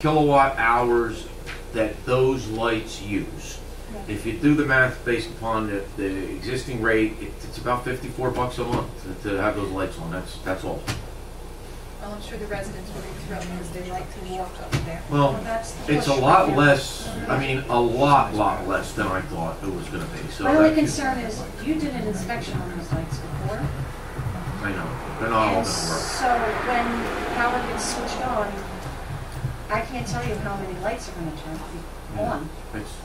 kilowatt hours that those lights use. If you do the math based upon the existing rate, it's about $54 a month to have those lights on. That's all. Well, I'm sure the residents will be thrilled because they like to walk up there. Well, it's a lot less. I mean, a lot less than I thought it was going to be. So my only concern is you did an inspection on those lights before. I know they're not all going to work. So when power gets switched on, I can't tell you how many lights are going to turn on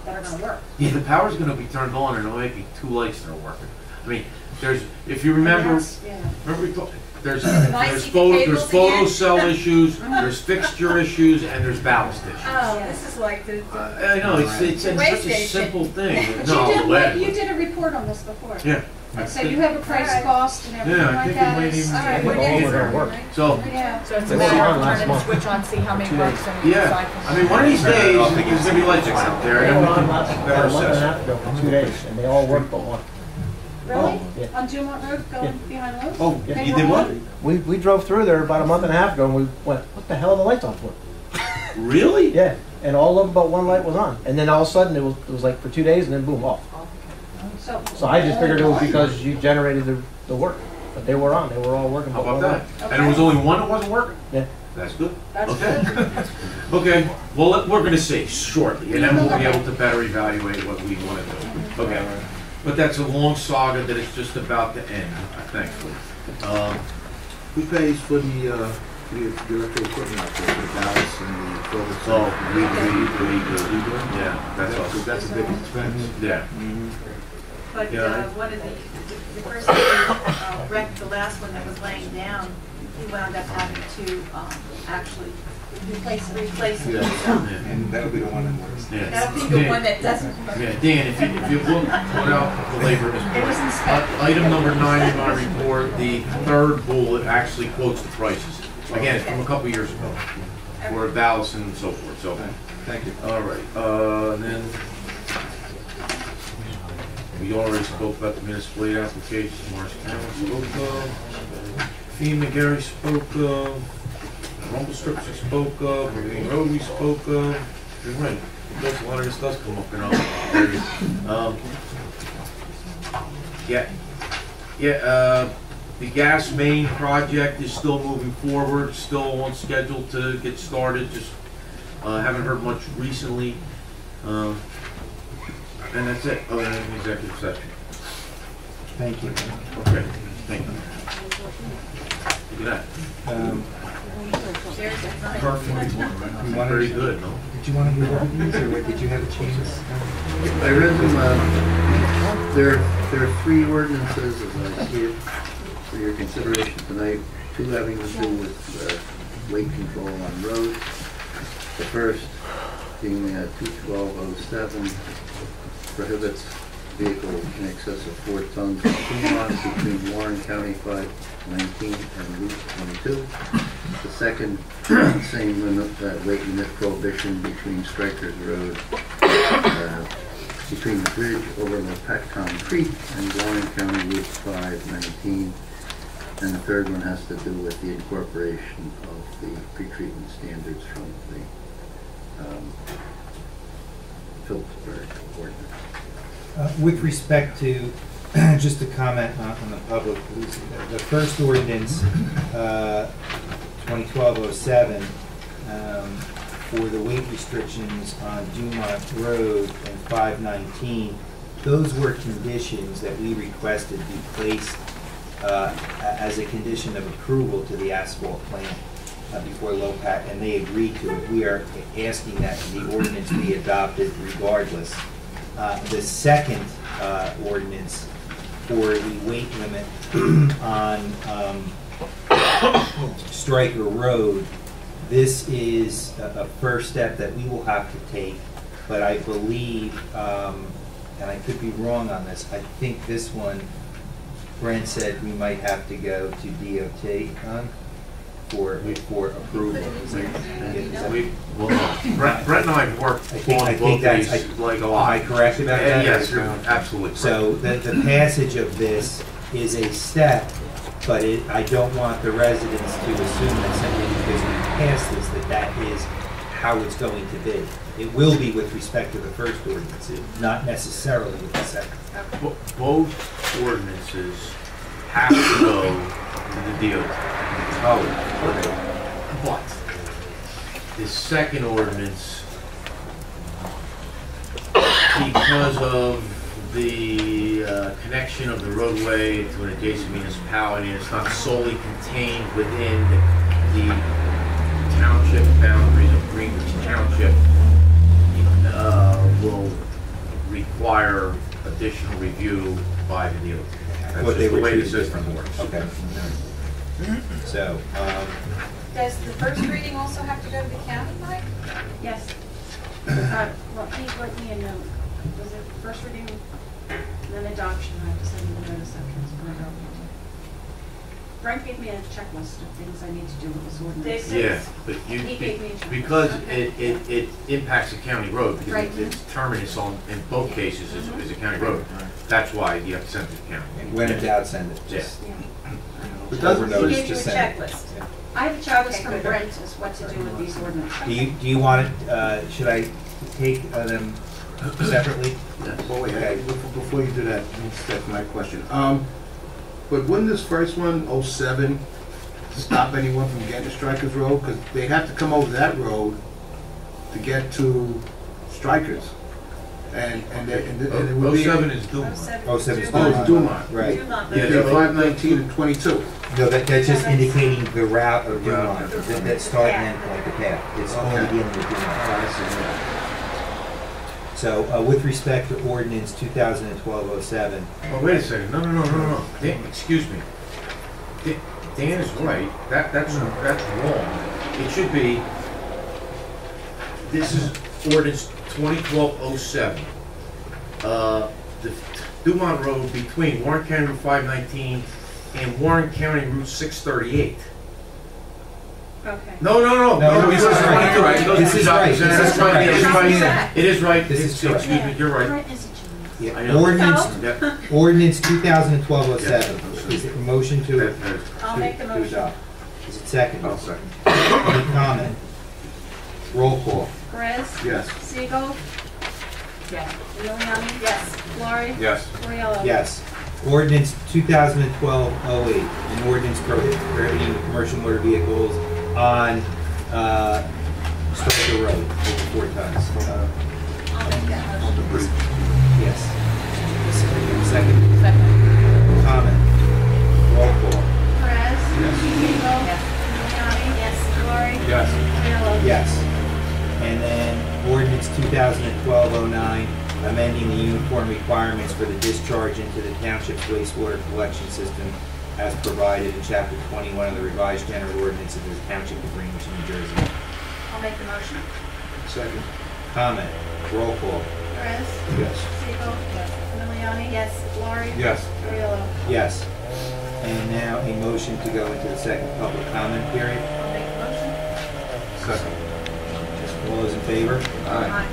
that are going to work. Yeah, the power's going to be turned on, and there might be 2 lights that are working. I mean, if you remember, remember we talked. There's photo cell issues, there's fixture issues, and there's ballast issues. Oh, this is like the I know, it's such a simple thing. But you did a report on this before. Yeah. So you have a price, cost, and everything like that. Yeah, I think it might even work. So it's a matter of turning the switch on, see how many works and I mean, one of these days, there's going to be lights out there. They were on last a month and a half ago for 2 days, and they all worked but one. Really? Yeah. On Dumont Road, going behind Lowe's? Oh, yeah. You did what? We drove through there about a month and a half ago, and we went, what the hell are the lights on for? Really? Yeah, and all of them but one light was on. And then all of a sudden, it was like for 2 days, and then boom, off. So I just figured it was because you generated the work. But they were on. They were all working. How about that? Okay. And it was only one that wasn't working? Yeah. That's good. That's good. Okay. Well, we're going to see shortly, and then we'll be able to better evaluate what we want to do. Okay. But that's a long saga that is just about to end, thankfully. Who pays for the electrical equipment out there, the ballast and the photo cell? We do. Yeah, that's a big expense. Yeah. But one of the person who wrecked the last one that was laying down, he wound up having to actually replace it. And that'll be the one that works. Yeah. That'll be the one that doesn't work. Yeah, Dan, if you look out the labor, item number 9 in my report, the third bullet actually quotes the prices. Again, from a couple years ago, for ballast and so forth. So, thank you. All right. Then we already spoke about the municipal aid application. Marsh County spoke of. FEMA Gary spoke of. Rumble strips we spoke of. Ravine Road we spoke of. You're right. Because a lot of this does come up in other areas. The gas main project is still moving forward, still on schedule to get started. Just haven't heard much recently. And that's it, other than the executive session. Thank you. Okay, thank you. Look at that. Pretty good, no? Did you want to hear these, or did you have a chance? I read them. There are 3 ordinances, as I see it, for your consideration tonight. 2 having to do with weight control on roads. The first being 21207 prohibits vehicles in excess of 4 tons of 2 miles between Warren County 519 and Route 22. The second, same limit, weight limit prohibition between Strikers Road, between the bridge over Lopatcon Creek and Warren County Route 519. And the third one has to do with the incorporation of the pretreatment standards from the Phillipsburg ordinance. With respect to, just to comment on the public, the first ordinance, 2012-07, for the weight restrictions on Dumont Road and 519, those were conditions that we requested be placed as a condition of approval to the asphalt plant before LOPAC, and they agreed to it. We are asking that the ordinance be adopted regardless. The second ordinance for the weight limit on Stryker Road, this is a first step that we will have to take, but I believe, and I could be wrong on this, I think this one, Brent said we might have to go to DOT on for approval. Brent and I have worked on both these like a lot. Am I correct about that? Yes, you're absolutely correct. So the passage of this is a step, but I don't want the residents to assume that simply because we passed this, that is how it's going to be. It will be with respect to the first ordinance, not necessarily with the second. Both ordinances have to go to the DOT. Oh, But the second ordinance, because of the connection of the roadway to an adjacent municipality, it's not solely contained within the township boundaries of Greenwich Township, will require additional review by the DOT. That's what they just the were way the treated system works. okay. So, Does the first reading also have to go to the county, Mike? Yes. Well, he wrote me a note. Was it first reading, then adoption? I have to send you the notice after it's going to go. Frank gave me a checklist of things I need to do with this ordinance. Yeah, but He gave me a checklist. because Okay. it impacts the county road, because Right. its terminus in both cases is a county road. That's why you have to send it to the county. when in doubt, send it. Yeah. Just Yeah. But doesn't, He overnotice, gave you a just send it. checklist. I have a checklist Okay, from good. Brent as what to do with these ordinances. Do you want it, should I take them separately? well, wait, Okay. before you do that, that's my question. But wouldn't this first one, 07, stop anyone from getting to Strikers Road? Because they have to come over that road to get to Strikers. And it would be. 07 is Duma. 07 is Oh, it's Dumont. Right. Yeah, Okay, 519 and 22. No, that's just indicating the route of The route. Dumont, that start and end point, the path. It's only Okay. dealing with Dumont. So, with respect to ordinance 2012-07, Oh, wait a second, no. Dan, excuse me. Dan is right, that's wrong. It should be, this is ordinance 2012-07. The Dumont Road between Warren County Route 519 and Warren County Route 638. Okay. No, this is right. This is right. This is right. It is right. This is correct. Excuse me, you're right. Brent is a genius. I know. ordinance, Yeah. ordinance 2012-07. Is it a motion to? That- that- I'll make the to motion. adopt? Is it second? I'll second. Any comment? Roll call. Perez? Yes. Siegel? Yes. Miliani? Yes. Laurie? Yes. Coriello? Yes. Ordinance 2012-08, an ordinance prohibiting commercial motor vehicles on Stoker Road over 4 tons. I'll make that motion. Yes. Second. Second. Comment. Roll call. Perez? Yes. Siegel? Yes. Miliani? Yes. Laurie? Yes. Coriello? Yes. And then ordinance 2012-09, amending the uniform requirements for the discharge into the township's wastewater collection system as provided in chapter 21 of the revised general ordinance of the township of Greenwich, New Jersey. I'll make the motion. Second. Comment. Roll call. Perez? Yes. Siegel? Yes. Miliani? Yes. Laurie? Yes. Coriello? Yes. And now a motion to go into the second public comment period. I'll make the motion. Second. All those in favor? Aye.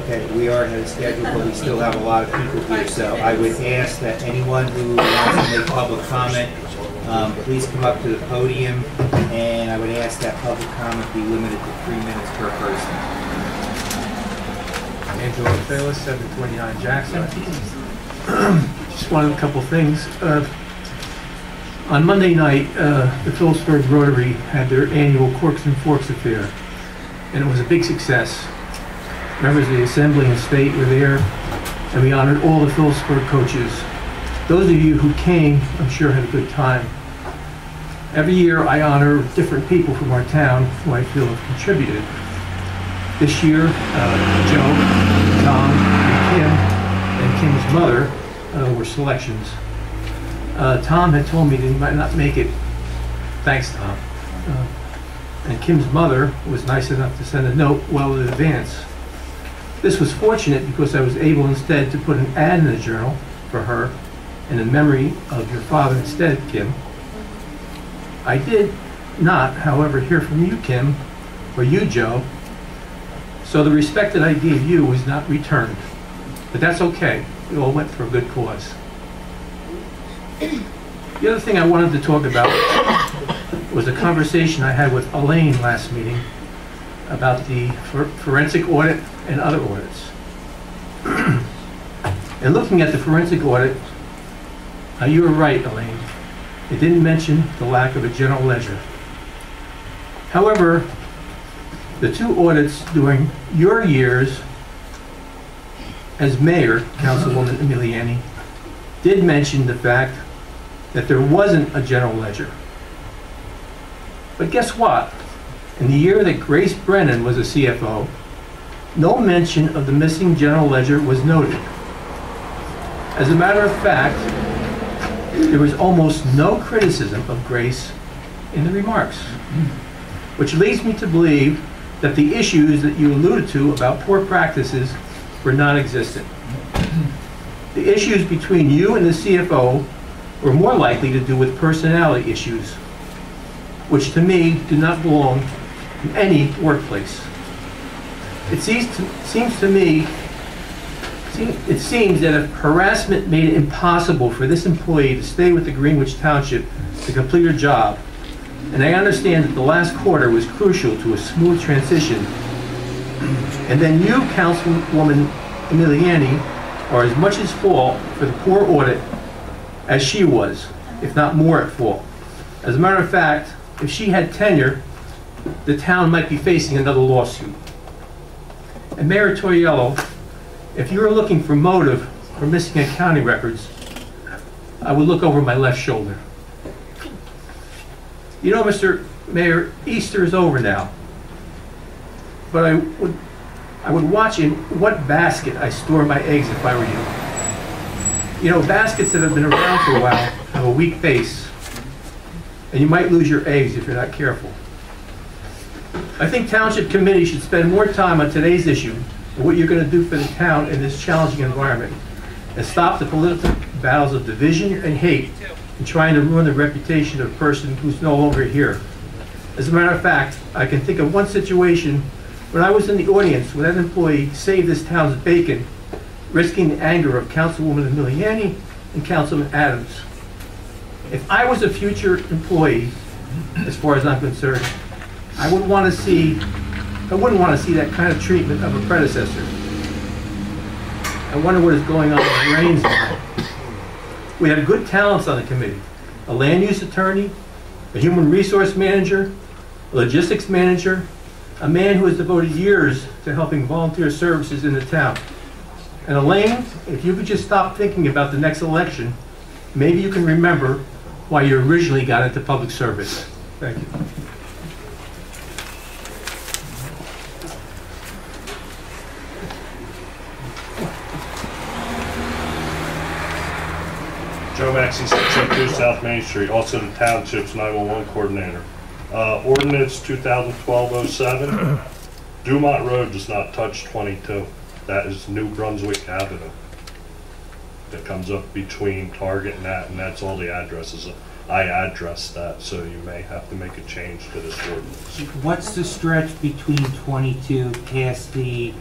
Okay, we are ahead of schedule, but we still have a lot of people here, so I would ask that anyone who wants to make public comment, please come up to the podium, and I would ask that public comment be limited to 3 minutes per person. Angelo Bayless, 729 Jackson. Just wanted a couple things. On Monday night, the Phillipsburg Rotary had their annual Corks and Forks affair, and it was a big success. Members of the Assembly and State were there, and we honored all the Phillipsburg coaches. Those of you who came, I'm sure had a good time. Every year I honor different people from our town who I feel have contributed. This year, Joe, Tom, and Kim's mother were selections. Tom had told me that he might not make it. Thanks, Tom. And Kim's mother was nice enough to send a note well in advance. This was fortunate because I was able instead to put an ad in the journal for her in memory of your father instead, Kim. I did not, however, hear from you, Kim, or you, Joe, so the respect that I gave you was not returned. But that's okay. It all went for a good cause. The other thing I wanted to talk about was a conversation I had with Elaine last meeting. about the forensic audit and other audits. And looking at the forensic audit, you were right, Elaine. It didn't mention the lack of a general ledger. However, the two audits during your years as mayor, Councilwoman Emiliani, did mention the fact that there wasn't a general ledger. But guess what? In the year that Grace Brennan was a CFO, no mention of the missing general ledger was noted. As a matter of fact, there was almost no criticism of Grace in the remarks, which leads me to believe that the issues that you alluded to about poor practices were non-existent. The issues between you and the CFO were more likely to do with personality issues, which to me do not belong in any workplace. It seems that if harassment made it impossible for this employee to stay with the Greenwich Township to complete her job, and I understand that the last quarter was crucial to a smooth transition, and then you, Councilwoman Emiliani, are as much at fault for the poor audit as she was, if not more at fault. As a matter of fact, if she had tenure, the town might be facing another lawsuit. And Mayor Torriello, if you were looking for motive for missing accounting records, I would look over my left shoulder. You know, Mr. Mayor, Easter is over now, but I would watch in what basket I store my eggs if I were you. You know, baskets that have been around for a while have a weak base, and you might lose your eggs if you're not careful. I think Township Committee should spend more time on today's issue and what you're going to do for the town in this challenging environment, and stop the political battles of division and hate and trying to ruin the reputation of a person who's no longer here. As a matter of fact, I can think of one situation when I was in the audience when that employee saved this town's bacon, risking the anger of Councilwoman Emiliani and Councilman Adams. If I was a future employee, as far as I'm concerned, I wouldn't want to see that kind of treatment of a predecessor. I wonder what is going on in Rains. We have good talents on the committee: a land use attorney, a human resource manager, a logistics manager, a man who has devoted years to helping volunteer services in the town. And Elaine, if you could just stop thinking about the next election, maybe you can remember why you originally got into public service. Thank you. Joe Maxey, 602 South Main Street, also the Township's 911 coordinator. Ordinance 2012-07, Dumont Road does not touch 22. That is New Brunswick Avenue. That comes up between Target and that's all the addresses. I addressed that, so you may have to make a change to this ordinance. What's the stretch between 22 past the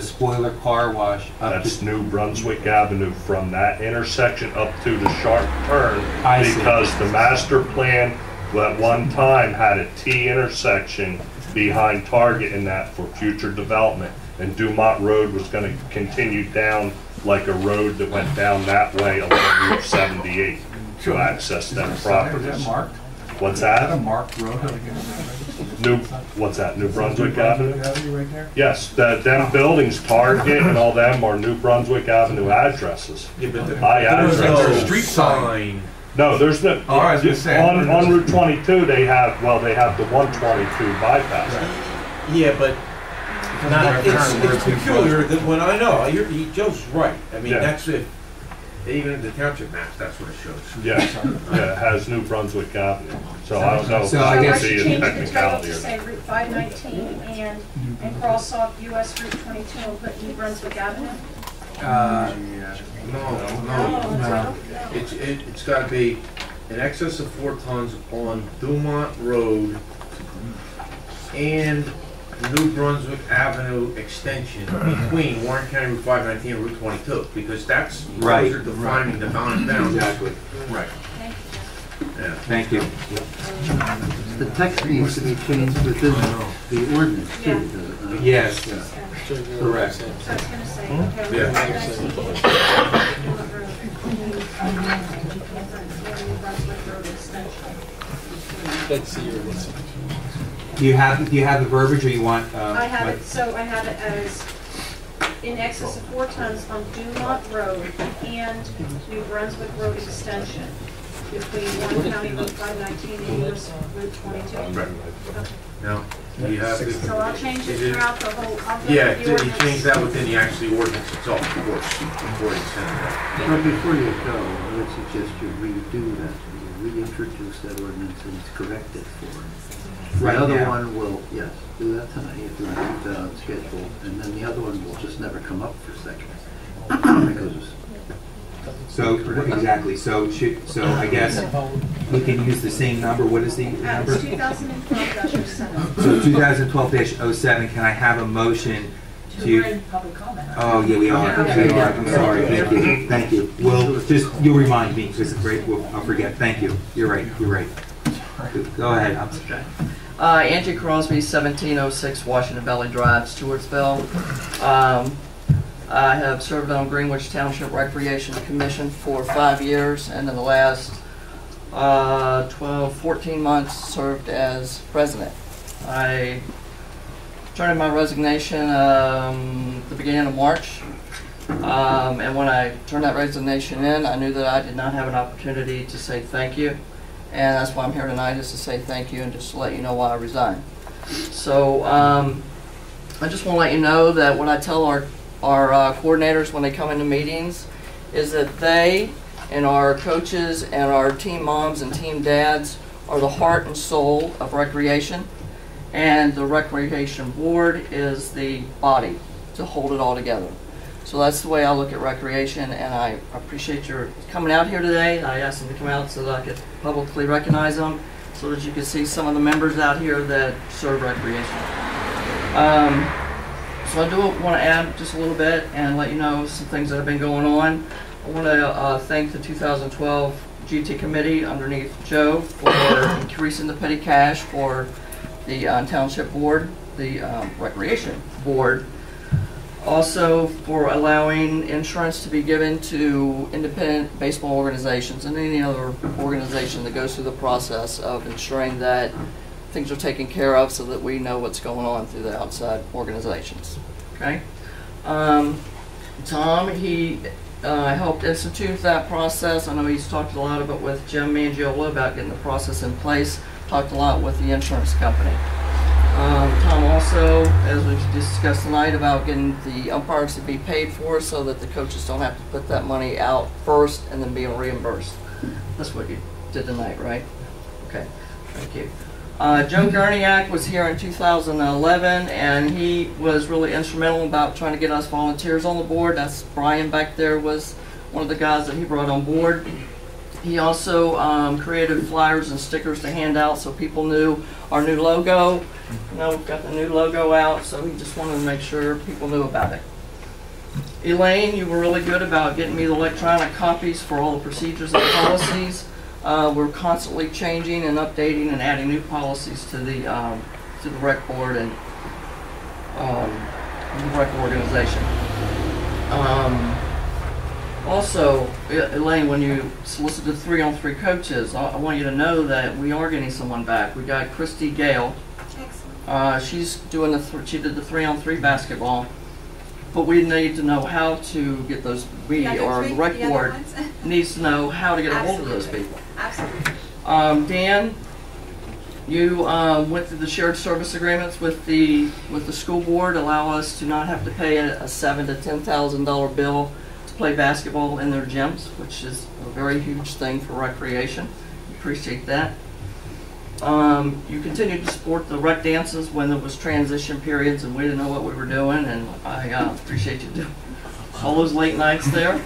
spoiler car wash? That's New Brunswick Avenue from that intersection up to the sharp turn. Because the master plan at one time had a T intersection behind Target in that for future development. And Dumont Road was going to continue down like a road that went down that way along Route 78 to access them properties. Is that marked? What's that? Is that a marked road? What's that, New Brunswick Avenue? Avenue right there? Yes, them buildings, Target and all them are New Brunswick Avenue addresses. Yeah, but I there's no address. street sign. No, there's no, Oh, I was gonna say, on Route 22, they have the 122 bypass. Yeah, but it's peculiar that when I know, Joe's right. I mean, Yeah. that's it. Even the township maps, that's what it shows. Yeah, yeah, it has New Brunswick Avenue. So I don't know if So you I can guess see change a the title technicality to or say not. Route 519 and cross off US Route 22 and put New Brunswick Avenue? No. It's got to be in excess of 4 tons on Dumont Road and New Brunswick Avenue extension between Warren County Route 519 and Route 22, because that's those are defining the bounds. Exactly. Right. Yeah. Thank you. The text needs to be changed within the ordinance too, does it not? Yes, Yeah. correct. So I was gonna say, okay. Yeah. Do you have the verbiage, or you want? I have it, so I have it as in excess of 4 tons on Dumont Road and New Brunswick Road extension between one County Road 519 and US Route 22. Okay. Now, you have to. So I'll change it throughout the whole, I'll go Yeah, with the you ordinance. change that within the actual ordinance itself, of course, before you send that. But before you go, I would suggest you redo that, you reintroduce that ordinance and correct it for. Right The other now. one will, yes, do that tonight if you want to keep that on schedule, and then the other one will just never come up for second. Because So, exactly, so I guess we can use the same number. What is the number? It's 2012-07. So 2012-07, can I have a motion to? Oh, yeah, we are. I'm sorry, thank you. Well, you'll remind me, because I'll forget. Thank you. You're right. Go ahead. Angie Crosby, 1706 Washington Valley Drive, Stewartsville. I have served on Greenwich Township Recreation Commission for 5 years, and in the last 14 months served as president. I turned in my resignation the beginning of March, and when I turned that resignation in, I knew that I did not have an opportunity to say thank you, and that's why I'm here tonight, is to say thank you and just to let you know why I resigned. So I just want to let you know that what I tell our coordinators when they come into meetings is that they and our coaches and our team moms and team dads are the heart and soul of recreation, and the recreation board is the body to hold it all together. So that's the way I look at recreation, and I appreciate your coming out here today. I asked them to come out so that I could publicly recognize them, so that you could see some of the members out here that serve recreation. So I do want to add just a little bit and let you know some things that have been going on. I want to thank the 2012 GT committee underneath Joe for increasing the petty cash for the Township board, the Recreation board. Also for allowing insurance to be given to independent baseball organizations and any other organization that goes through the process of ensuring that things are taken care of so that we know what's going on through the outside organizations. Okay. Tom, he helped institute that process. I know he's talked a lot about with Jim Mangiola about getting the process in place. Talked a lot with the insurance company. Tom also, as we've discussed tonight, about getting the umpires to be paid for so that the coaches don't have to put that money out first and then being reimbursed. That's what you did tonight, right? Okay, thank you. Joe Gurniak was here in 2011, and he was really instrumental about trying to get us volunteers on the board. That's Brian back there was one of the guys that he brought on board. He also created flyers and stickers to hand out so people knew our new logo. You know, we've got the new logo out, so he just wanted to make sure people knew about it. Elaine, you were really good about getting me the electronic copies for all the procedures and policies. We're constantly changing and updating and adding new policies to the rec board and the rec organization. Also, Elaine, when you solicited 3-on-3 coaches, I want you to know that we are getting someone back. We got Christy Gale. Excellent. She's doing she did the 3-on-3 basketball, but we need to know how to get those. We or the rec board needs to know how to get a hold of those people. Absolutely. Dan, you went through the shared service agreements with the school board, allow us to not have to pay a $7,000 to $10,000 bill to play basketball in their gyms, which is a very huge thing for recreation. Appreciate that. You continued to support the rec dances when there was transition periods and we didn't know what we were doing, and I appreciate you doing all those late nights there.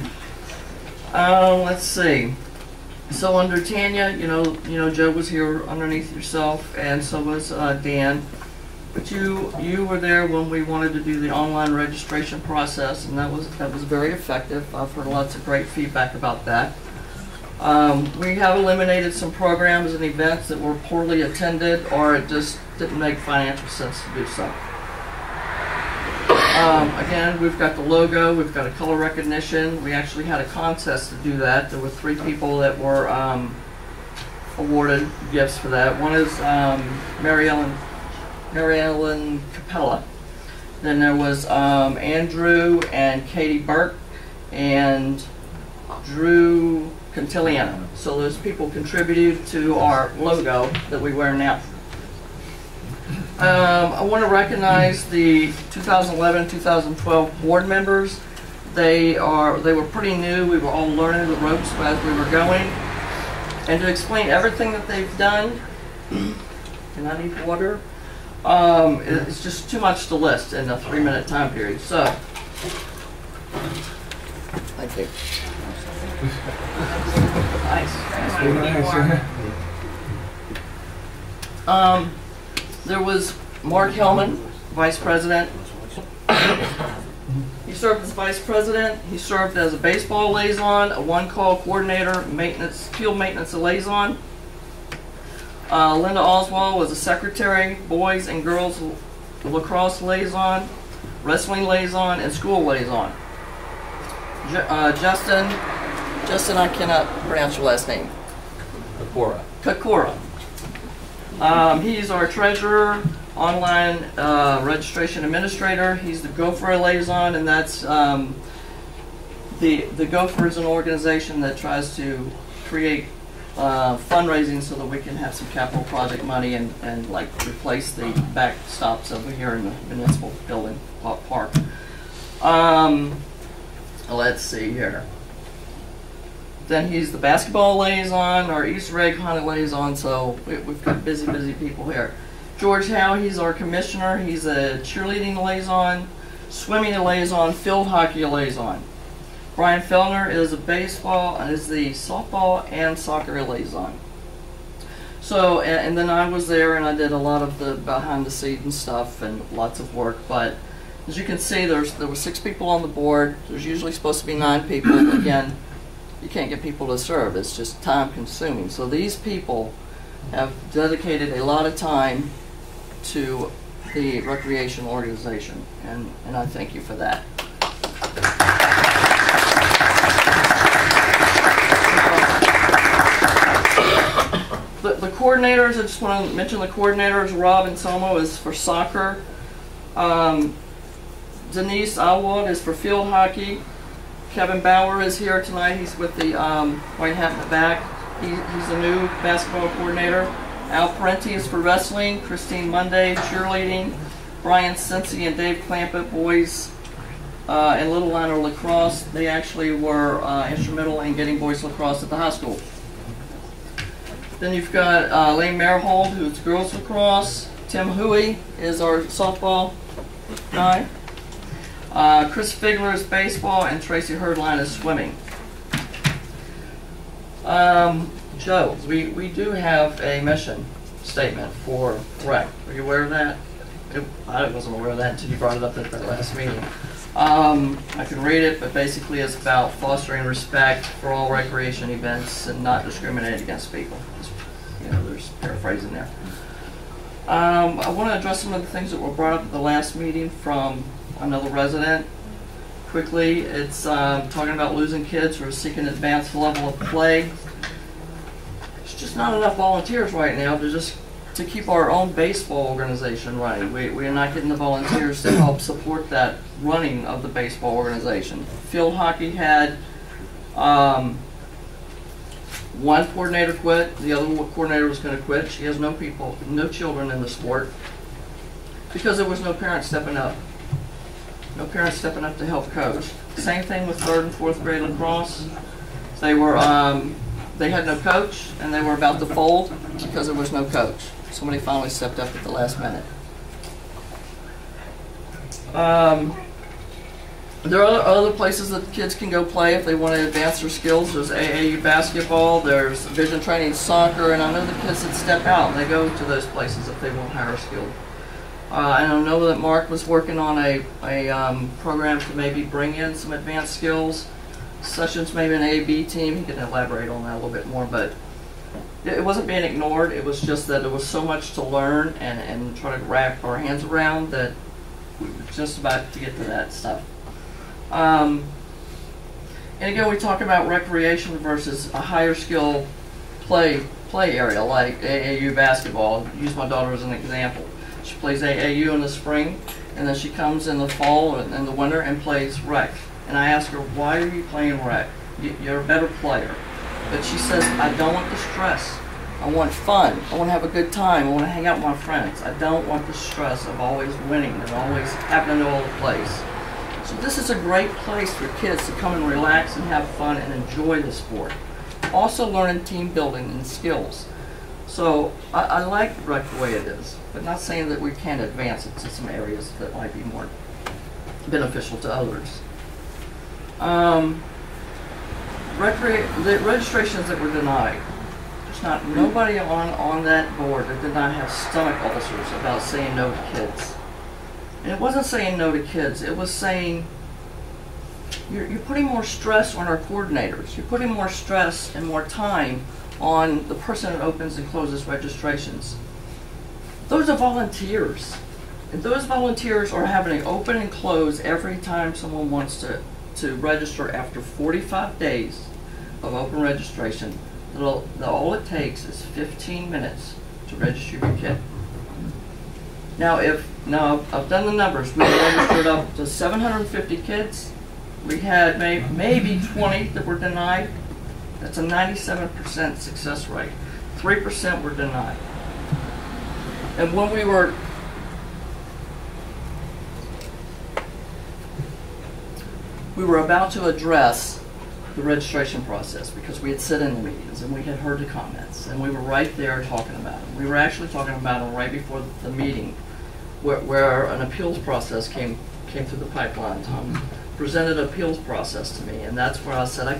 Let's see. So under Tanya, you know, Joe was here underneath yourself, and so was Dan. But you were there when we wanted to do the online registration process, and that was very effective. I've heard lots of great feedback about that. We have eliminated some programs and events that were poorly attended, or it just didn't make financial sense to do so. Again, we've got the logo, we've got a color recognition. We actually had a contest to do that. There were 3 people that were awarded gifts for that. One is Mary Ellen Capella. Then there was Andrew and Katie Burke and Drew Cantiliano. So those people contributed to our logo that we wear now. I want to recognize the 2011-2012 board members. They were pretty new. We were all learning the ropes as we were going. And to explain everything that they've done, and I need water, it's just too much to list in a 3-minute time period. So, thank you. There was Mark Hellman, Vice President. He served as Vice President. He served as a baseball liaison, a one-call coordinator, field maintenance liaison. Linda Oswald was a secretary, boys and girls lacrosse liaison, wrestling liaison, and school liaison. Justin, I cannot pronounce your last name. Kakura. He's our treasurer, online registration administrator. He's the Gopher liaison, and that's the Gopher is an organization that tries to create fundraising so that we can have some capital project money and like replace the backstops over here in the municipal building park. Let's see here. Then he's the basketball liaison, our Easter egg hunting liaison, so we've got busy people here. George Howe, he's our commissioner. He's a cheerleading liaison, swimming liaison, field hockey liaison. Brian Fellner is a baseball, is the softball and soccer liaison. So, and then I was there and I did a lot of the behind the scenes stuff and lots of work, but as you can see, there were 6 people on the board. There's usually supposed to be 9 people. Again, you can't get people to serve. It's just time consuming. So these people have dedicated a lot of time to the recreation organization, and I thank you for that. The coordinators, I just want to mention the coordinators. Rob and Somo is for soccer. Denise Alwald is for field hockey. Kevin Bauer is here tonight. He's with the white hat in the back. He's a new basketball coordinator. Al Parenti is for wrestling. Christine Monday, cheerleading. Brian Cincy and Dave Clampett, boys and Little Liner lacrosse. They actually were instrumental in getting boys lacrosse at the high school. Then you've got Lane Merhold, who's girls lacrosse. Tim Huey is our softball guy. Chris Figler is baseball, and Tracy Herdline is swimming. Joe, we do have a mission statement for REC. Are you aware of that? I wasn't aware of that until you brought it up at the last meeting. I can read it, but basically it's about fostering respect for all recreation events and not discriminating against people. You know, there's paraphrasing there. I want to address some of the things that were brought up at the last meeting from another resident. Quickly, it's talking about losing kids who are seeking an advanced level of play. There's just not enough volunteers right now to keep our own baseball organization running. We are not getting the volunteers to help support that running of the baseball organization. Field hockey had one coordinator quit. The other coordinator was going to quit. She has no children in the sport because there was no parents stepping up. No parents stepping up to help coach. Same thing with 3rd and 4th grade lacrosse. They had no coach, and they were about to fold because there was no coach. Somebody finally stepped up at the last minute. There are other places that kids can go play if they want to advance their skills. There's AAU basketball, there's vision training soccer, and I know the kids that step out, they go to those places if they want higher skill. I know that Mark was working on a program to maybe bring in some advanced skills. Sessions maybe an A-B team. He can elaborate on that a little bit more, but it wasn't being ignored. It was just that there was so much to learn and try to wrap our hands around that we were just about to get to that stuff. And again, we talk about recreation versus a higher skill play area like AAU basketball. I'll use my daughter as an example. She plays AAU in the spring, and then she comes in the fall and the winter and plays rec. And I ask her, why are you playing rec? You're a better player. But she says, I don't want the stress. I want fun. I want to have a good time. I want to hang out with my friends. I don't want the stress of always winning and always having to know all the plays. So this is a great place for kids to come and relax and have fun and enjoy the sport. Also learning team building and skills. So I like rec the way it is, but not saying that we can't advance it to some areas that might be more beneficial to others. The registrations that were denied, there's not nobody on that board that did not have stomach ulcers about saying no to kids. And it wasn't saying no to kids, it was saying you're putting more stress on our coordinators. You're putting more stress and more time on the person that opens and closes registrations. Those are volunteers. And those volunteers are having to open and close every time someone wants to register after 45 days of open registration. All it takes is 15 minutes to register your kid. Now I've done the numbers. We registered up to 750 kids. We had maybe 20 that were denied. That's a 97% success rate. 3% were denied. And when we were about to address the registration process, because we had sit in the meetings and we had heard the comments and we were right there talking about them. We were actually talking about them right before the meeting where an appeals process came through the pipeline. Tom presented an appeals process to me, and that's where I said I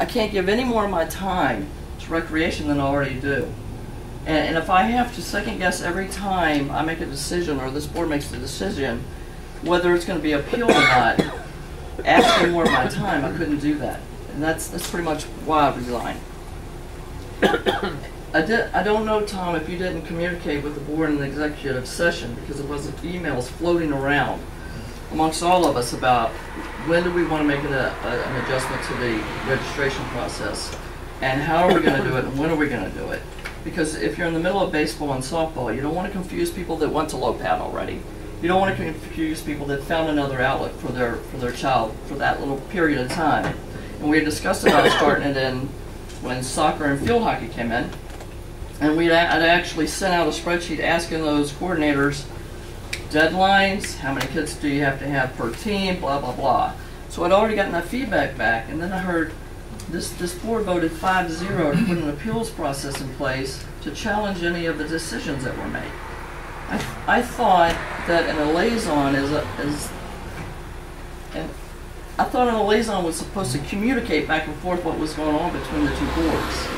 can't give any more of my time to recreation than I already do. And if I have to second guess every time I make a decision or this board makes the decision whether it's going to be appealed or not, asking more of my time, I couldn't do that. And that's pretty much why I resigned. I don't know, Tom, if you didn't communicate with the board in the executive session, because there wasn't emails floating around amongst all of us about when do we want to make an adjustment to the registration process, and how are we going to do it, and when are we going to do it. Because if you're in the middle of baseball and softball, you don't want to confuse people that went to low pad already. You don't want to confuse people that found another outlet for their child for that little period of time. And we had discussed about starting it in when soccer and field hockey came in. And I'd actually sent out a spreadsheet asking those coordinators deadlines, how many kids do you have to have per team, blah, blah, blah. So I'd already gotten that feedback back, and then I heard this board voted 5-0 to put an appeals process in place to challenge any of the decisions that were made. I thought that a liaison was supposed to communicate back and forth what was going on between the two boards.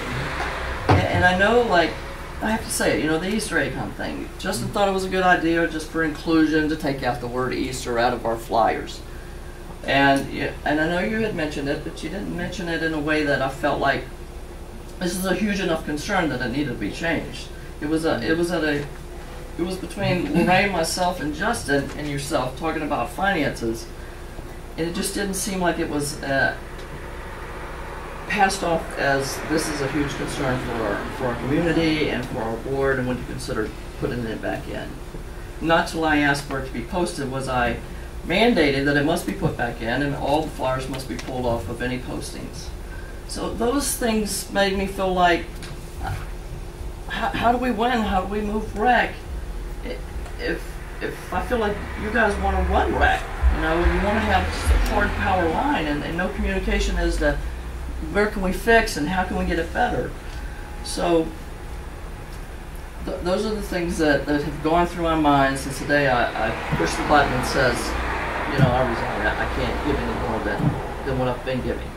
And I know, like, I have to say it, the Easter egg hunt thing. Justin thought it was a good idea just for inclusion to take out the word Easter out of our flyers. And I know you had mentioned it, but you didn't mention it in a way that I felt like this is a huge enough concern that it needed to be changed. It was between Lorraine, myself, and Justin and yourself talking about finances, and it just didn't seem like it was passed off as this is a huge concern for our community and for our board, and when to consider putting it back in. Not till I asked for it to be posted was I mandated that it must be put back in and all the flyers must be pulled off of any postings. So those things made me feel like, how do we win? How do we move rec? If I feel like you guys want to run rec, you want to have a hard power line and no communication as to where can we fix and how can we get it better. So those are the things that have gone through my mind since the day I pushed the button and says, I resign. I can't give any more than what I've been giving.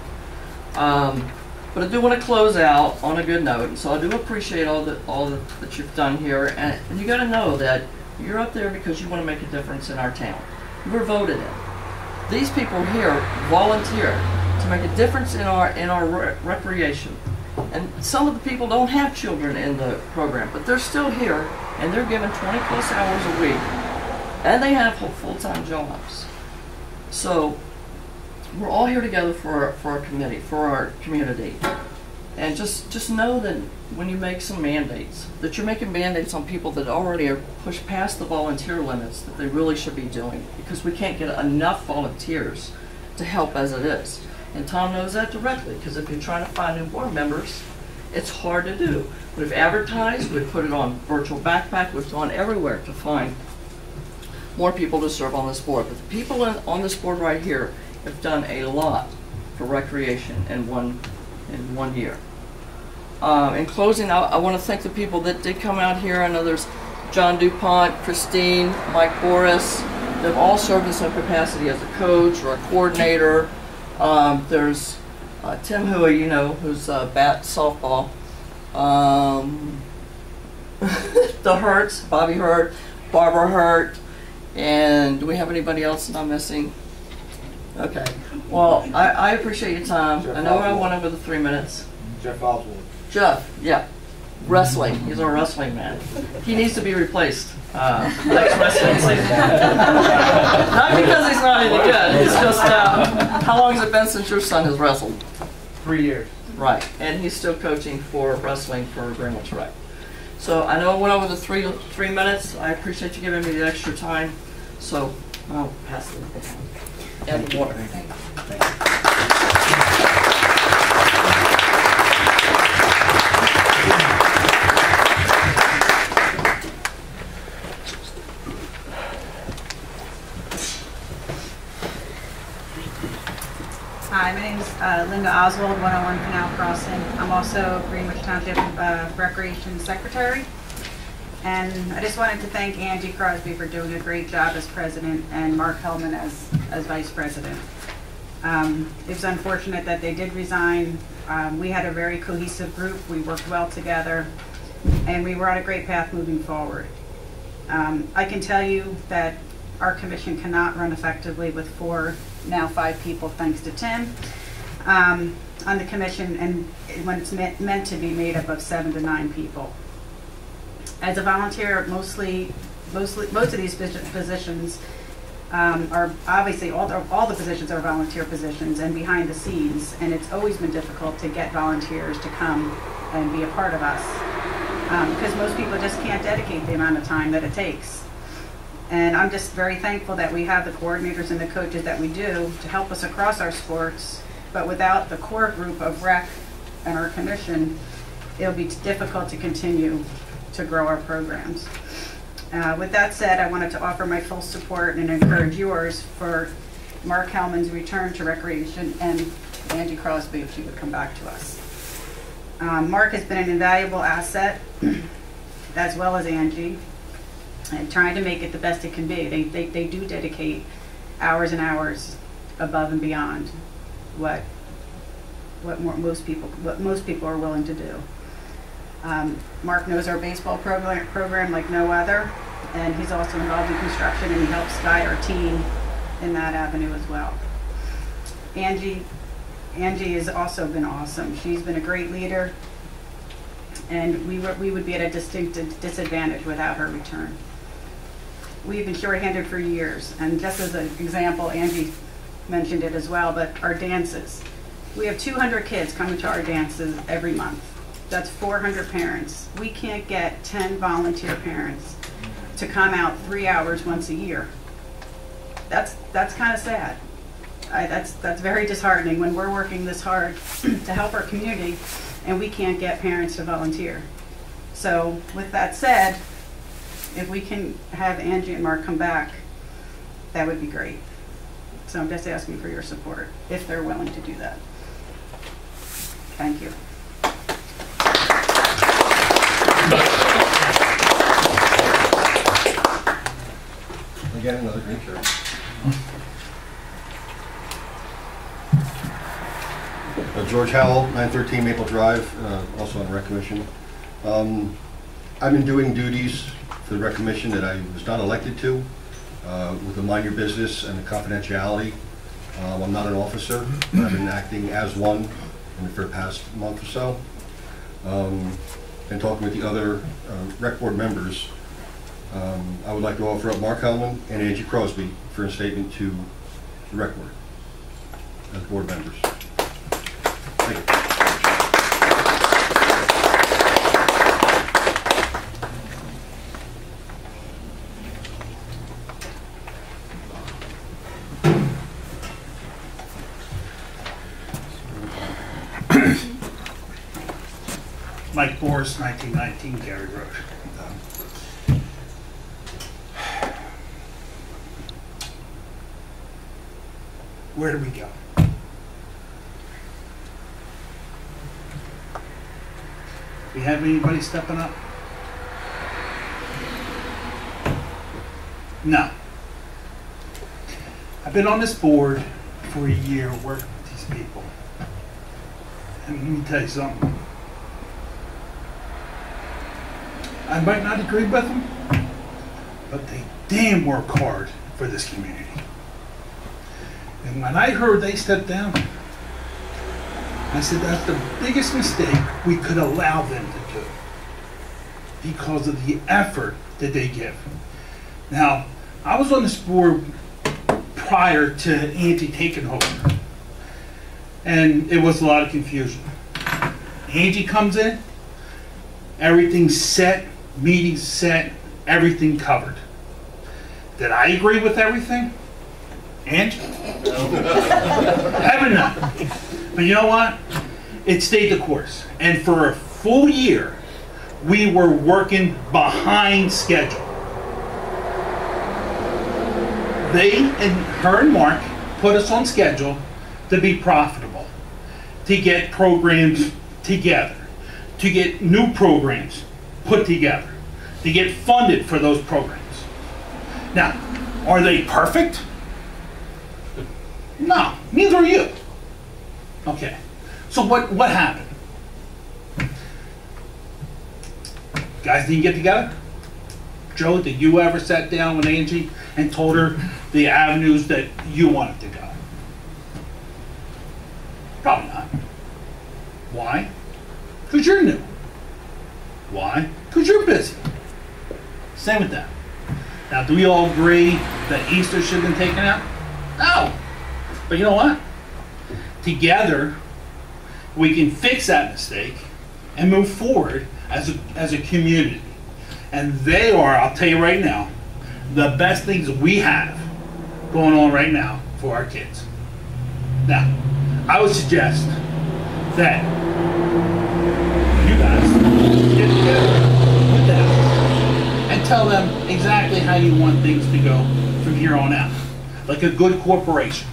But I do want to close out on a good note, and so I do appreciate all that you've done here, and you got to know that you're up there because you want to make a difference in our town. You were voted in. These people here volunteer to make a difference in our recreation. And some of the people don't have children in the program, but they're still here, and they're given 20 plus hours a week, and they have full-time jobs. So we're all here together for our committee, for our community. And just know that when you make some mandates, that you're making mandates on people that already are pushed past the volunteer limits that they really should be doing, because we can't get enough volunteers to help as it is. And Tom knows that directly, because if you're trying to find new board members, it's hard to do. We've advertised, we've put it on virtual backpack, we've gone everywhere to find more people to serve on this board. But the people on this board right here have done a lot for recreation in one year. In closing, I want to thank the people that did come out here. I know there's John DuPont, Christine, Mike Boris. They've all served in some capacity as a coach or a coordinator. There's Tim Huey, you know, who's bat softball. The Hurts, Bobby Hurt, Barbara Hurt, and do we have anybody else that I'm missing? Okay. Well, I appreciate your time. I know I went over the 3 minutes. Jeff Oswald. Jeff, yeah. Wrestling. He's our wrestling man. He needs to be replaced next wrestling season. Not because he's not any good. It's just how long has it been since your son has wrestled? 3 years. Right. And he's still coaching for wrestling for Greenwich, right? So I know I went over the three minutes. I appreciate you giving me the extra time. So I'll pass it down. And water. Hi, my name is Linda Oswald, 101 Canal Crossing. I'm also Greenwich Township Recreation Secretary. And I just wanted to thank Angie Crosby for doing a great job as president and Mark Hellman as vice president. It was unfortunate that they did resign. We had a very cohesive group. We worked well together, and we were on a great path moving forward. I can tell you that our commission cannot run effectively with 4, now 5 people, thanks to Tim on the commission, and when it's meant to be made up of 7 to 9 people. As a volunteer, most of these positions are obviously all the positions are volunteer positions and behind the scenes, and it's always been difficult to get volunteers to come and be a part of us because most people just can't dedicate the amount of time that it takes. And I'm just very thankful that we have the coordinators and the coaches that we do to help us across our sports, but without the core group of rec and our commission, it'll be difficult to continue to grow our programs. With that said, I wanted to offer my full support and encourage yours for Mark Hellman's return to recreation and Angie Crosby if she would come back to us. Mark has been an invaluable asset, as well as Angie, and trying to make it the best it can be. They do dedicate hours and hours above and beyond what most people are willing to do. Mark knows our baseball program like no other, and he's also involved in construction, and he helps guide our team in that avenue as well. Angie has also been awesome. She's been a great leader, and we would be at a distinct disadvantage without her return. We've been shorthanded for years, and just as an example, Angie mentioned it as well, but our dances. We have 200 kids coming to our dances every month. That's 400 parents. We can't get 10 volunteer parents to come out 3 hours once a year. That's kind of sad. That's very disheartening when we're working this hard to help our community and we can't get parents to volunteer. So with that said, if we can have Angie and Mark come back, that would be great. So I'm just asking for your support if they're willing to do that. Thank you. Again, another green shirt. George Howell, 913 Maple Drive, also on the Rec Commission. I've been doing duties for the Rec Commission that I was not elected to, with the mind your business and the confidentiality. I'm not an officer, but I've been acting as one for the past month or so. And talking with the other rec board members, I would like to offer up Mark Hellman and Angie Crosby for a statement to the rec board as board members. Thank you. Mike Boris, 1919 Gary Road. Where do we go? We have anybody stepping up? No. I've been on this board for a year working with these people. And let me tell you something. I might not agree with them, but they damn work hard for this community. And when I heard they stepped down, I said that's the biggest mistake we could allow them to do because of the effort that they give. Now, I was on this board prior to Angie taking over, and it was a lot of confusion. Angie comes in, everything's set, meetings set, everything covered. Did I agree with everything? Angie? Heaven no. But you know what? It stayed the course. And for a full year, we were working behind schedule. Her and Mark put us on schedule to be profitable, to get programs together, to get new programs put together, to get funded for those programs. Now, are they perfect? No, neither are you. Okay, so what happened? Guys didn't get together? Joe, did you ever sat down with Angie and told her the avenues that you wanted to go? Probably not. Why? Because you're new. Why? Because you're busy. Same with that. Now, do we all agree that Easter should have been taken out? No. But you know what? Together, we can fix that mistake and move forward as a community. And they are, I'll tell you right now, the best things we have going on right now for our kids. Now, I would suggest that you guys get together with them and tell them exactly how you want things to go from here on out. Like a good corporation.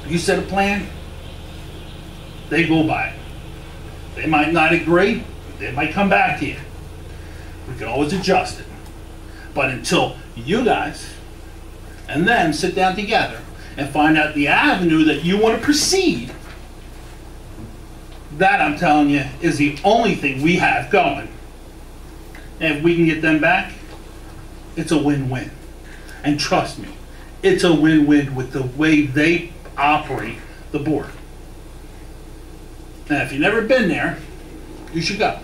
You set a plan, they go by it. They might not agree, they might come back to you. We can always adjust it. But until you guys and them sit down together and find out the avenue that you want to proceed, that, I'm telling you, is the only thing we have going. And if we can get them back, it's a win-win. And trust me, it's a win-win with the way they operate the board. Now, if you've never been there, you should go.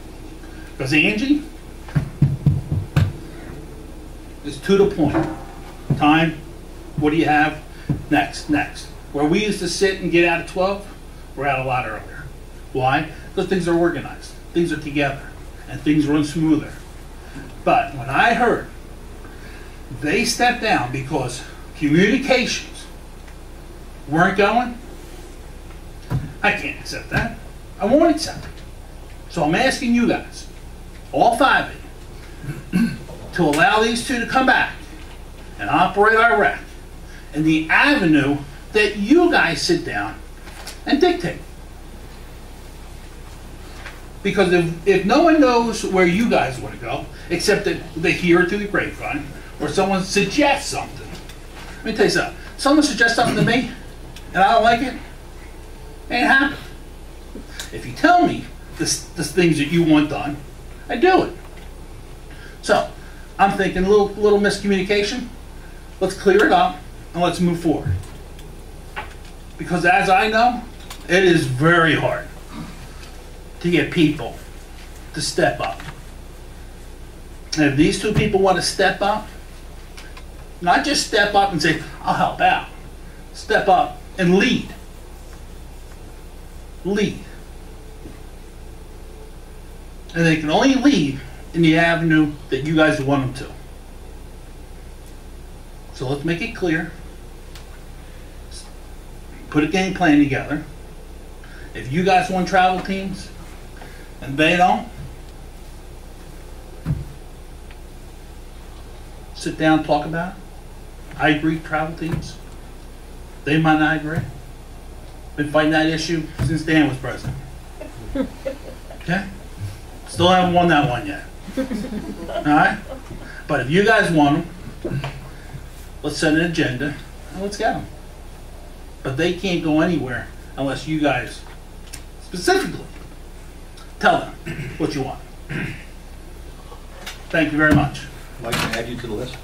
Because Angie is to the point. Time, what do you have? Next. Where we used to sit and get out at 12, we're out a lot earlier. Why? Because things are organized, things are together, and things run smoother. But when I heard they stepped down because communications weren't going, I can't accept that. I won't accept it. So I'm asking you guys, all five of you, to allow these two to come back and operate our rec in the avenue that you guys sit down and dictate. Because if no one knows where you guys want to go, except that they hear it through the grapevine, or someone suggests something. Let me tell you something. Someone suggests something to me, and I don't like it, it ain't happened. If you tell me the things that you want done, I do it. So, I'm thinking a little miscommunication. Let's clear it up, and let's move forward. Because as I know, it is very hard to get people to step up. And if these two people want to step up, not just step up and say, I'll help out. Step up and lead. Lead. And they can only lead in the avenue that you guys want them to. So let's make it clear. Put a game plan together. If you guys want travel teams and they don't, sit down, talk about it. I agree, travel teams. They might not agree. Been fighting that issue since Dan was president. Okay? Still haven't won that one yet. Alright? But if you guys want them, let's set an agenda and let's get them. But they can't go anywhere unless you guys specifically tell them what you want. Thank you very much. I'd like to add you to the list.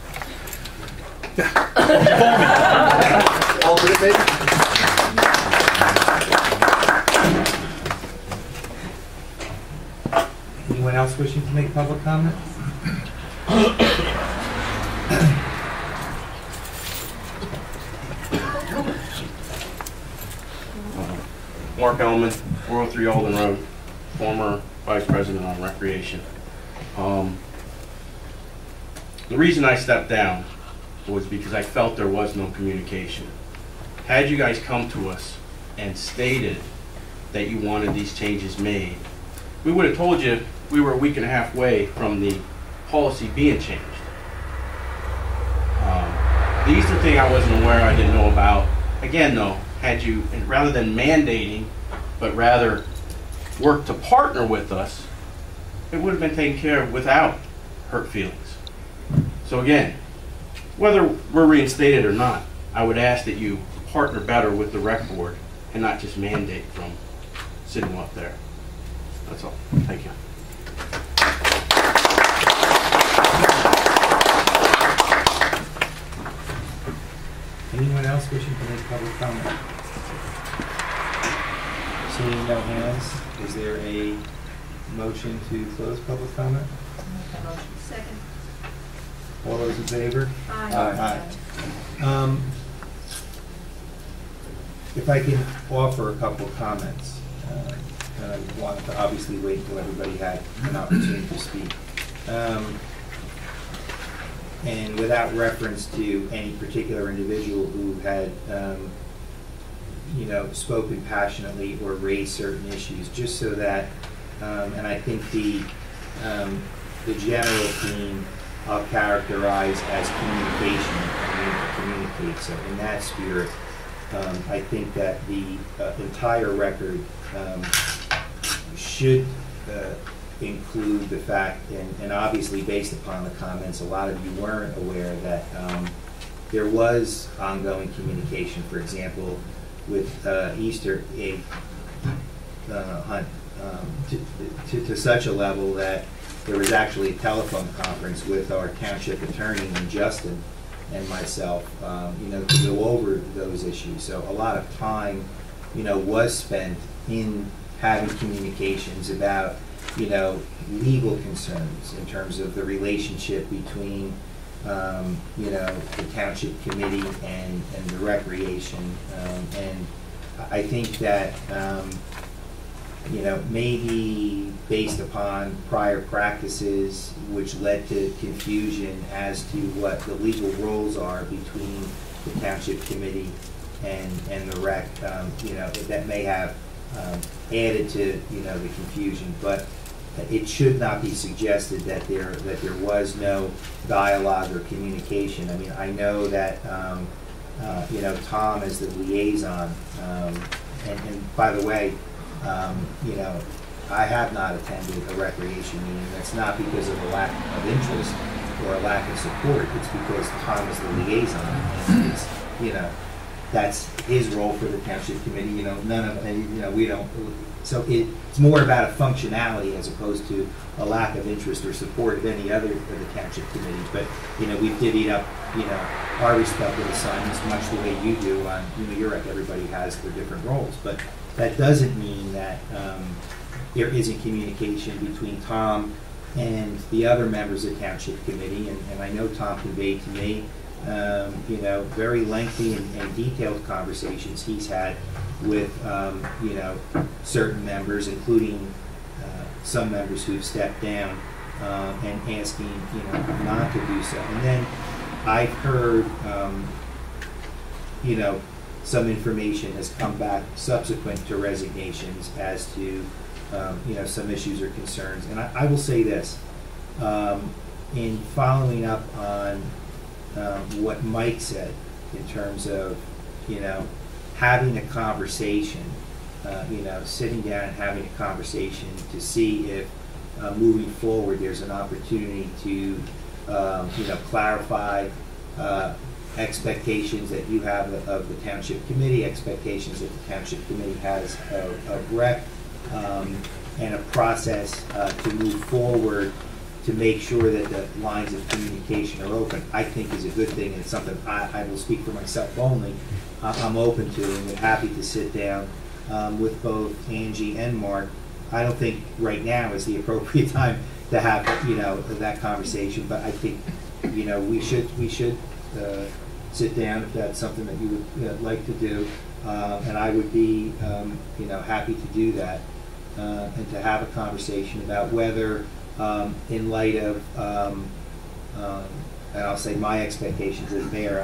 Alternate, maybe? Anyone else wishing to make public comment? Mark Ellman, 403 Alden Road, former Vice President on Recreation. The reason I stepped down was because I felt there was no communication. Had you guys come to us and stated that you wanted these changes made, we would have told you we were a week and a half away from the policy being changed. The Easter thing I wasn't aware, I didn't know about. Again though, had you, rather than mandating, but rather work to partner with us, it would have been taken care of without hurt feelings. So again, whether we're reinstated or not, I would ask that you partner better with the rec board and not just mandate from sitting up there. That's all. Thank you. Anyone else wishing to make public comment? Seeing no hands, is there a motion to close public comment? Second. All those in favor? Aye. If I can offer a couple of comments, and I wanted to obviously wait until everybody had an opportunity to speak. And without reference to any particular individual who had, spoken passionately or raised certain issues, just so that, and I think the general theme I'll characterize as communication, and communicate. So in that spirit, I think that the entire record should include the fact, and obviously based upon the comments, a lot of you weren't aware that there was ongoing communication, for example, with Easter egg hunt to such a level that there was actually a telephone conference with our township attorney and Justin and myself, to go over those issues. So a lot of time, was spent in having communications about, legal concerns in terms of the relationship between, the township committee and the recreation. And I think that, maybe based upon prior practices which led to confusion as to what the legal roles are between the township committee and the rec, that may have added to, the confusion. But it should not be suggested that there was no dialogue or communication. I mean, I know that, Tom is the liaison, and by the way, I have not attended a recreation meeting. That's not because of a lack of interest or a lack of support. It's because Tom is the liaison. And it's, that's his role for the township committee, you know, none of, and, you know, we don't, so it's more about a functionality as opposed to a lack of interest or support of any other of the township committees. But, you know, we've divvied up, you know, our respective assignments much the way you do on, you know, you're right, everybody has their different roles. But that doesn't mean that there isn't communication between Tom and the other members of the township committee. And I know Tom conveyed to me, you know, very lengthy and detailed conversations he's had with, you know, certain members, including some members who've stepped down and asking, you know, not to do so. And then I've heard, you know, some information has come back subsequent to resignations as to, you know, some issues or concerns. And I will say this, in following up on what Mike said in terms of, you know, having a conversation, you know, sitting down and having a conversation to see if moving forward there's an opportunity to, you know, clarify expectations that you have of the township committee, expectations that the township committee has of rec, and a process to move forward to make sure that the lines of communication are open, I think is a good thing, and it's something I will speak for myself only. I'm open to and happy to sit down with both Angie and Mark. I don't think right now is the appropriate time to have, you know, that conversation, but I think, you know, we should sit down if that's something that you would like to do, and I would be, you know, happy to do that, and to have a conversation about whether, in light of, and I'll say my expectations as mayor,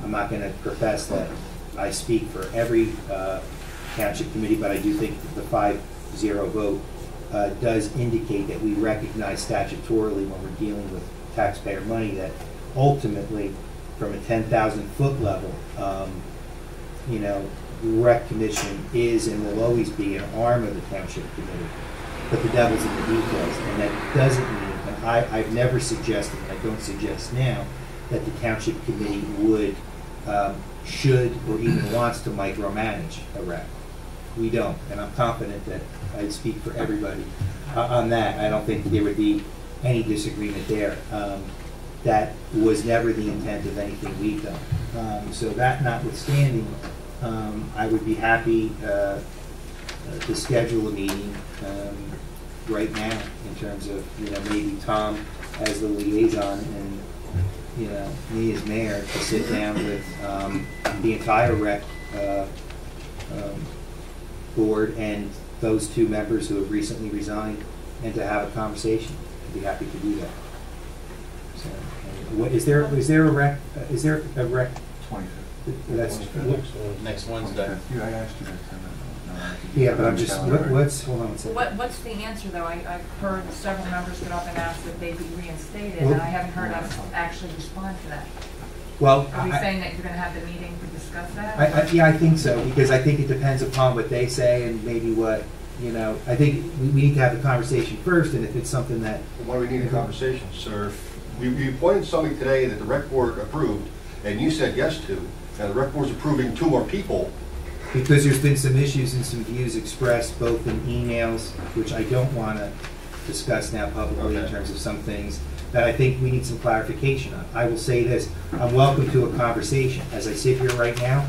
I'm not going to profess that I speak for every township committee, but I do think that the 5-0 vote does indicate that we recognize statutorily when we're dealing with taxpayer money that ultimately, from a 10,000 foot level, you know, the rec commission is and will always be an arm of the township committee. But the devil's in the details, and that doesn't mean, and I've never suggested, and I don't suggest now, that the township committee would, should, or even wants to micromanage a rec. We don't, and I'm confident that I speak for everybody on that. I don't think there would be any disagreement there. That was never the intent of anything we've done. So that notwithstanding, I would be happy to schedule a meeting right now in terms of, you know, maybe Tom as the liaison and, you know, me as mayor to sit down with the entire rec board and those two members who have recently resigned, and to have a conversation. I'd be happy to do that. So, what is there a rec? Is there a rec? 25th. That's next Wednesday. Yeah, I asked you that. Yeah, but I'm just, what's, hold on one second. What's the answer, though? I've heard several members get up and ask that they be reinstated, and I haven't heard us actually respond to that. Well, are we saying that you're going to have the meeting to discuss that? Yeah, I think so, because I think it depends upon what they say and maybe what, you know, I think we need to have the conversation first, and if it's something that... Why do we need a conversation, sir? You appointed somebody today that the rec board approved, and you said yes to. Now the rec board's approving 2 more people. Because there's been some issues and some views expressed both in emails, which I don't want to discuss now publicly in terms of some things, that I think we need some clarification on. I will say this, I'm welcome to a conversation. As I sit here right now,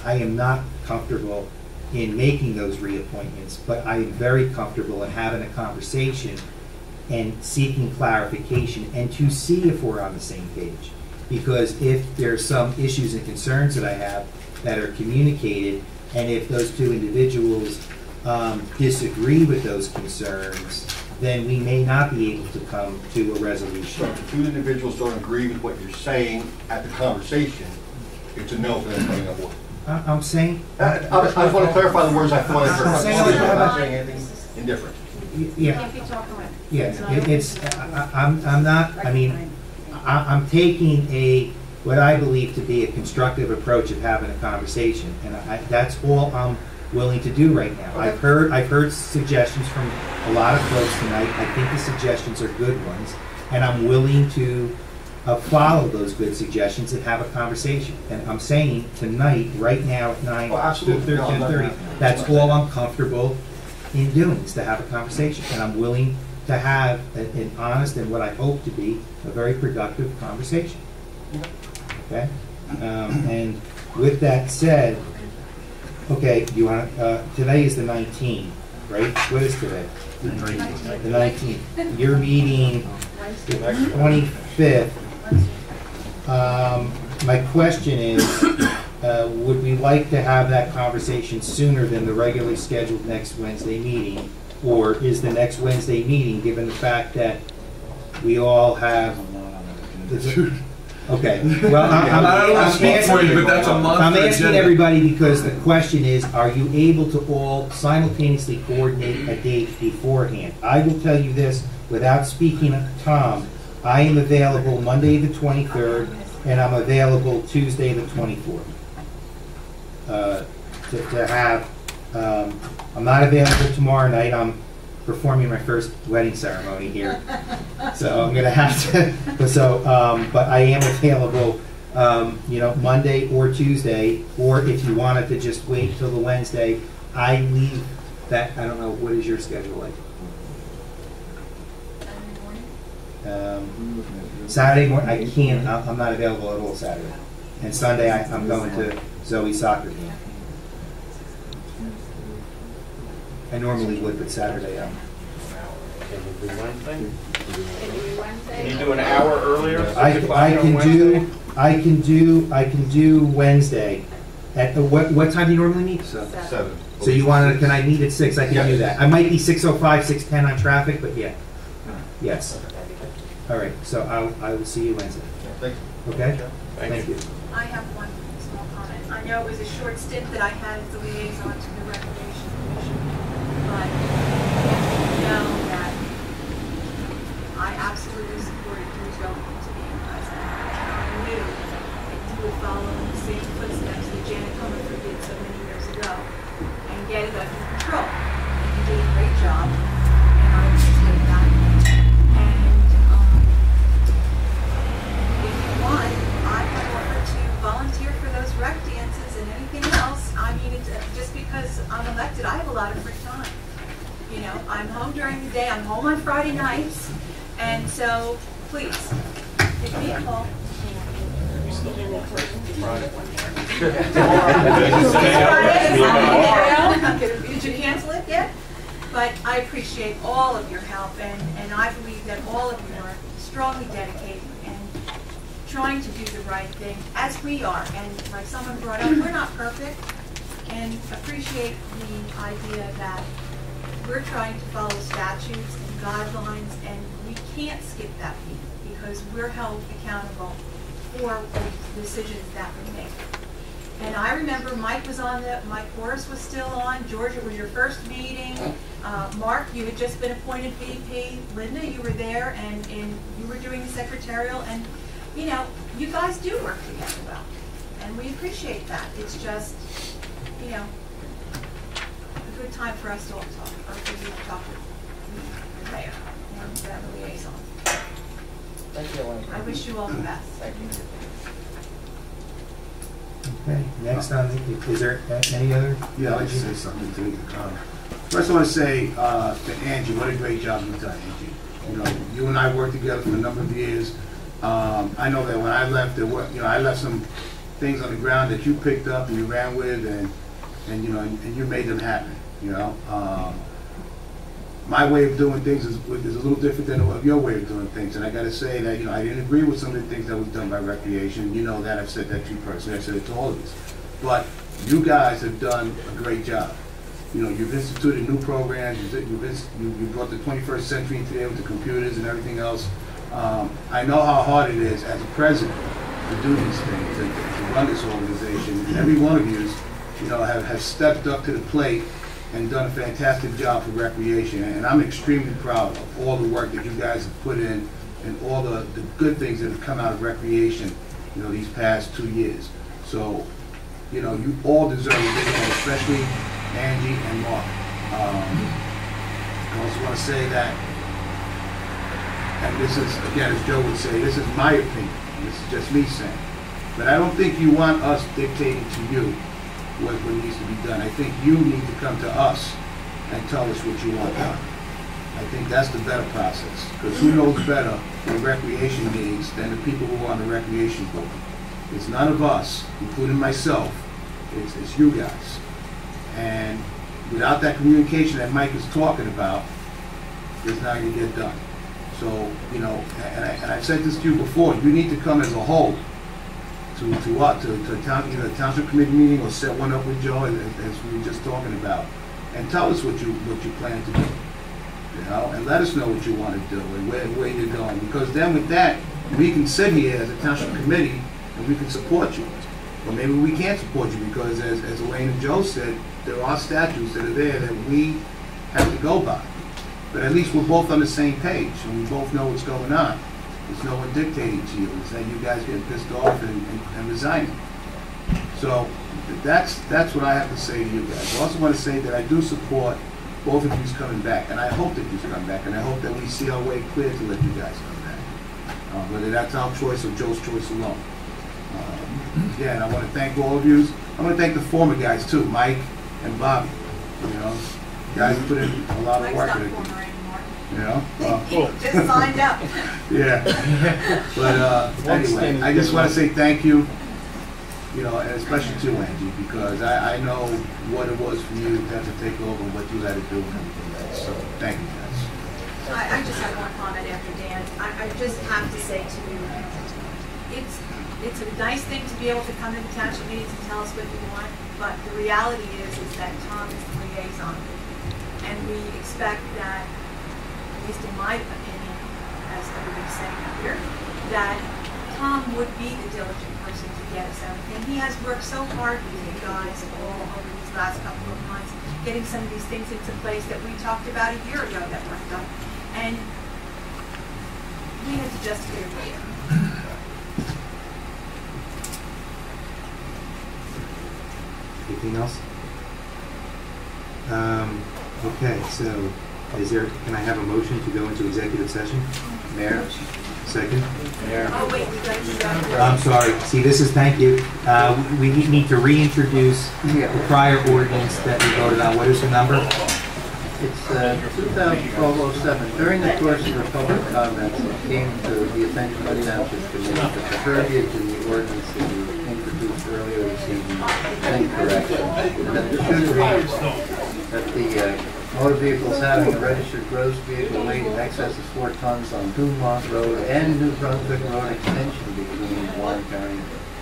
I am not comfortable in making those reappointments, but I am very comfortable in having a conversation and seeking clarification and to see if we're on the same page. Because if there's some issues and concerns that I have that are communicated, and if those 2 individuals disagree with those concerns, then we may not be able to come to a resolution. So if 2 individuals don't agree with what you're saying at the conversation, it's a no for them coming up with. I'm saying... I just want to clarify the words I thought I heard. I'm not saying anything indifferent. Yeah. Yeah. I'm not, I mean, I'm taking what I believe to be a constructive approach of having a conversation, and that's all I'm willing to do right now. Okay. I've heard suggestions from a lot of folks tonight. I think the suggestions are good ones, and I'm willing to follow those good suggestions and have a conversation. And I'm saying tonight, right now at 9, Oh, absolutely. 13:30, that's all I'm comfortable in doing, is to have a conversation. And I'm willing to have an honest and what I hope to be a very productive conversation. Okay? And with that said, okay, you want, today is the 19th, right? What is today? The 19th. You're meeting the 25th. My question is, would we like to have that conversation sooner than the regularly scheduled next Wednesday meeting? Or is the next Wednesday meeting, given the fact that we all have... Okay, well, I'm asking everybody because the question is, are you able to all simultaneously coordinate a date beforehand? I will tell you this, without speaking to Tom, I am available Monday the 23rd, and I'm available Tuesday the 24th. I'm not available tomorrow night. I'm performing my first wedding ceremony here, so I'm gonna have to. But I am available, Monday or Tuesday, or if you wanted to just wait till the Wednesday. I leave that. I don't know, what is your schedule like? Saturday morning, I can't. I'm not available at all Saturday, and Sunday I'm going to Zoe's soccer game. I normally would, but Saturday I'm. Can you do an hour earlier? I can do Wednesday. At what time do you normally meet? 7. So you want to? Can I meet at 6? I can do that. I might be 6:05, 6:10 on traffic, but yeah. Yes. All right. So I will see you Wednesday. Thank you. Okay. Thank you. I have one small comment. I know it was a short stint that I had as the liaison to the Recreation Commission, but you know that I absolutely supported you going into being president. And I knew that you would follow in the same footsteps that Janet Comerford did so many years ago and get it under control. And you did a great job, and I appreciate that. And if you want, I have offered to volunteer for those rec dances and anything else. I mean, just because I'm elected, I have a lot of free time. You know, I'm home during the day, I'm home on Friday nights, and so, please, give me a call. Did you cancel it yet? But I appreciate all of your help, and I believe that all of you are strongly dedicated and trying to do the right thing, as we are. And like someone brought up, we're not perfect, and appreciate the idea that we're trying to follow statutes and guidelines, and we can't skip that beat because we're held accountable for the decisions that we make. And I remember Mike Horace was still on. George, it was your first meeting. Mark, you had just been appointed VP. Linda, you were there, and you were doing the secretarial. And, you know, you guys do work together well. And we appreciate that. It's just, you know, a good time for us to all talk, or for you to talk with the mayor, or the liaison. Thank you, Elaine. I wish you all the best. Thank you. Okay, next on, is there any other? Yeah, I'd like to say something to you. First I want to say to Angie, what a great job you've done, Angie. You know, you and I worked together for a number of years. I know that when I left, I left some things on the ground that you picked up and you ran with, and you made them happen. You know, my way of doing things is a little different than your way of doing things, and I got to say that I didn't agree with some of the things that was done by Recreation. You know that. I've said that to you personally. I said it to all of us. But you guys have done a great job. You know, you've instituted new programs. You brought the 21st century into there with the computers and everything else. I know how hard it is as a president to do these things, to run this organization. And every one of you, have stepped up to the plate and done a fantastic job for Recreation. And I'm extremely proud of all the work that you guys have put in and all the good things that have come out of Recreation, these past 2 years. So, you all deserve a big hand, especially Angie and Mark. I also want to say that and this is, again, as Joe would say, this is my opinion, this is just me saying, but I don't think you want us dictating to you what needs to be done. I think you need to come to us and tell us what you want done. I think that's the better process, because who knows better what recreation needs than the people who are on the recreation board? It's none of us, including myself, it's you guys. And without that communication that Mike is talking about, it's not gonna get done. So, you know, and I've said this to you before, you need to come as a whole to town, either a township committee meeting or set one up with Joe, as we were just talking about, and tell us what you plan to do. You know, and let us know what you want to do and where you're going. Because then with that, we can sit here as a township committee and we can support you. Or maybe we can't support you because, as Elaine and Joe said, there are statutes that are there that we have to go by. But at least we're both on the same page and we both know what's going on. There's no one dictating to you. It's that you guys getting pissed off and resigning. So that's what I have to say to you guys. I also want to say that I do support both of you coming back, and I hope that you come back, and I hope that we see our way clear to let you guys come back. Whether that's our choice or Joe's choice alone. Again, I want to thank all of you. I want to thank the former guys too, Mike and Bobby. You know, you guys put in a lot of work. You know, just signed up. Yeah. But anyway, I just want to say thank you. You know, and especially to Angie, because I know what it was for you to have to take over and what you had to do and everything else. So, thank you guys. I just have one comment after Dan. I just have to say to you, it's a nice thing to be able to come into township meetings and tell us what you want, but the reality is that Tom is the liaison. And we expect that, at least in my opinion, as everybody's saying up here, that Tom would be the diligent person to get us everything. He has worked so hard with you guys all over these last couple of months, getting some of these things into place that we talked about a year ago that weren't done. And we had to just get it later. Anything else? Okay, so can I have a motion to go into executive session? Mayor? Second? Mayor? Oh, wait, we got you. I'm sorry. See, thank you. We need to reintroduce the prior ordinance that we voted on. What is the number? It's 2012-07. During the course of the public comments, it came to the attention of the Township Committee that the verbiage in the ordinance that you introduced earlier this evening is incorrect. And that it should read that the motor vehicles having a registered gross vehicle weight in excess of 4 tons on Dumont Road and New Brunswick Road extension between Warren County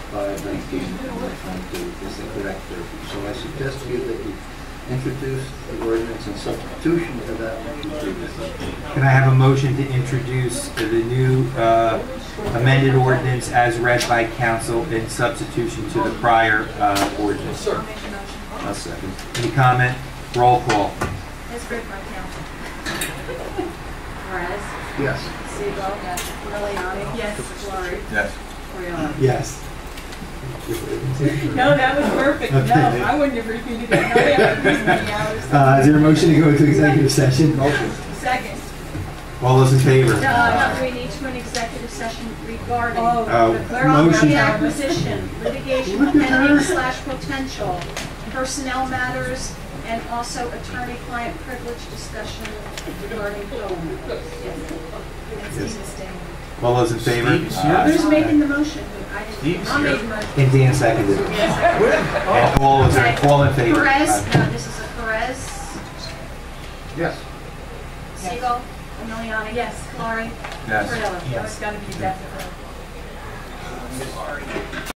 519 and 122 is the correct verbiage. So I suggest to you that you introduce the ordinance in substitution to that which you previously. Can I have a motion to introduce the new amended ordinance as read by council in substitution to the prior ordinance? I'll second. Any comment? Roll call. As read by council. Perez? Yes. Siegel? Yes. Miliani? Yes. Flurry? Yes. Oriolo? Yes. No, that was perfect. Okay. No, I wouldn't have repeated it. No, I would have many hours. Is there a motion to go into executive session? Second. All those in favor? No, we need to an executive session regarding motion. property acquisition, litigation pending/potential, personnel matters, and also attorney-client privilege discussion regarding Cohen. Yes. All those in favor? Who's making the motion? I made the motion. And Dan seconded it. And all in favor? Perez, this is a Perez. Yes. Siegel, Emiliani. Yes. Clary. Yes. Friedel. It's got to be definitely.